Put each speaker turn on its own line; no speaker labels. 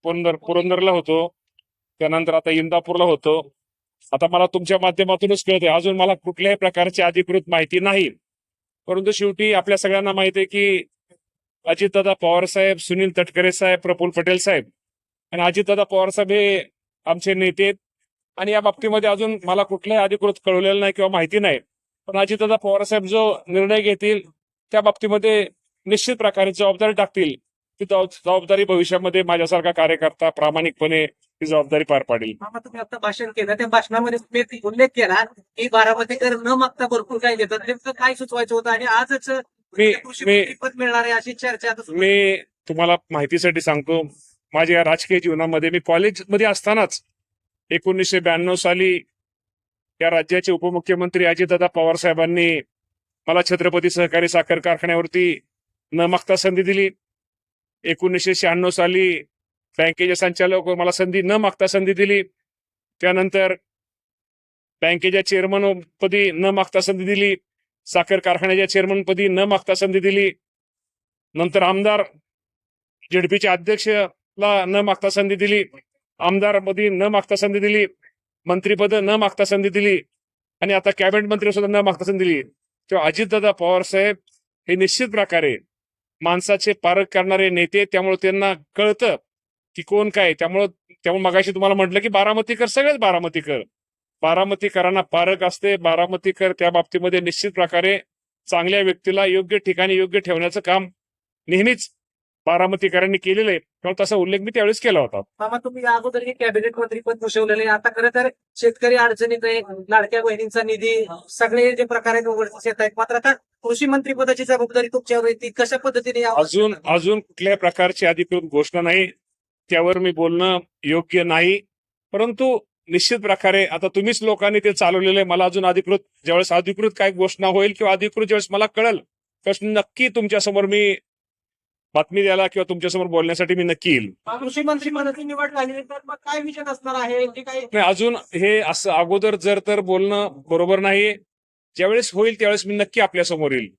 पुरंदरला होतो, त्यानंतर आता इंदापूरला होतो. आता मला तुमच्या माध्यमातूनच कळतंय, अजून मला कुठल्याही प्रकारची अधिकृत माहिती नाही. परंतु शेवटी आपल्या सगळ्यांना माहिती आहे की अजितदादा पवार साहेब, सुनील तटकरे साहेब, प्रफुल्ल पटेल साहेब आणि अजितदादा पवार साहेब हे आमचे नेते आहेत. आणि या बाबतीमध्ये अजून मला कुठल्याही अधिकृत कळवलेलं नाही किंवा माहिती नाही. पण अजितदादा पवार साहेब जो निर्णय घेतील त्या बाबतीमध्ये निश्चित प्रकारे जबाबदारी टाकतील. ती जबाबदारी भविष्यामध्ये माझ्यासारखा कार्यकर्ता प्रामाणिकपणे ती जबाबदारी पार पाडेल.
मामा, तुम्ही आता भाषण केलं, त्या भाषणामध्ये तुम्ही उल्लेख केला की बारामतीकर न मागता भरपूर काही देतात. नेमकं काय सुचवायचं होतं आणि आजच कृषी पद मिळणार आहे अशी चर्चा आता सुरू आहे.
मी तुम्हाला माहितीसाठी सांगतो, माझ्या या राजकीय जीवनामध्ये मी कॉलेजमध्ये असतानाच 1992 साली या राज्याचे उपमुख्यमंत्री अजितदादा पवार साहेबांनी मला छत्रपती सहकारी साखर कारखान्यावरती न मागता संधी दिली. 1996 साली बँकेचे संचालक मला संधी न मागता संधी दिली. त्यानंतर बँकेच्या चेअरमन पदी न मागता संधी दिली. साखर कारखान्याच्या चेअरमन पदी न मागता संधी दिली. नंतर आमदार झेडपीच्या अध्यक्षला न मागता संधी दिली. आमदार पदी न मागता संधी दिली. मंत्रीपद न मागता संधी दिली आणि आता कॅबिनेट मंत्री सुद्धा न मागता संधी दिली. तेव्हा अजितदादा पवार साहेब हे निश्चित प्रकारे माणसाचे पारख करणारे नेते, त्यामुळे त्यांना कळतं की कोण काय. त्यामुळे मगाशी तुम्हाला म्हटलं की बारामतीकर सगळेच बारामतीकरांना पारख असते. बारामतीकर त्या बाबतीमध्ये निश्चित प्रकारे चांगल्या व्यक्तीला योग्य ठिकाणी योग्य ठेवण्याचं काम नेहमीच बारामतीकरांनी केलेलं आहे. त्यामुळे तसा उल्लेख मी त्यावेळेस केला होता.
मामा, तुम्ही या अगोदर हे कॅबिनेट मंत्री पद भूषवलेलं आहे. आता खरं तर शेतकरी अडचणीत आहे, लाडक्या बहिणींचा निधी, सगळे जे प्रकार आहेत उघडकीस येत आहेत. मात्र आता कृषी मंत्री पदाची जबाबदारी तुमच्यावर येते. कशा पद्धतीने
अजून कुठल्या प्रकारची अधिकृत घोषणा नाही, त्यावर मी बोलणं योग्य नाही. परंतु निश्चित प्रकारे आता तुम्हीच लोकांनी ते चालवलेलं आहे. मला अजून ज्यावेळेस अधिकृत काय घोषणा होईल किंवा अधिकृत ज्यावेळेस मला कळेल त्यावेळेस नक्की तुमच्यासमोर मी बातमी द्यायला किंवा तुमच्यासमोर बोलण्यासाठी मी नक्की येईल.
कृषी मंत्री पदाची निवड झाली तर मग काय विजन असणार आहे ते काय?
नाही, अजून हे असं अगोदर जर तर बोलणं बरोबर नाही. ज्यावेळेस होईल त्यावेळेस मी नक्की आपल्या समोर येईल.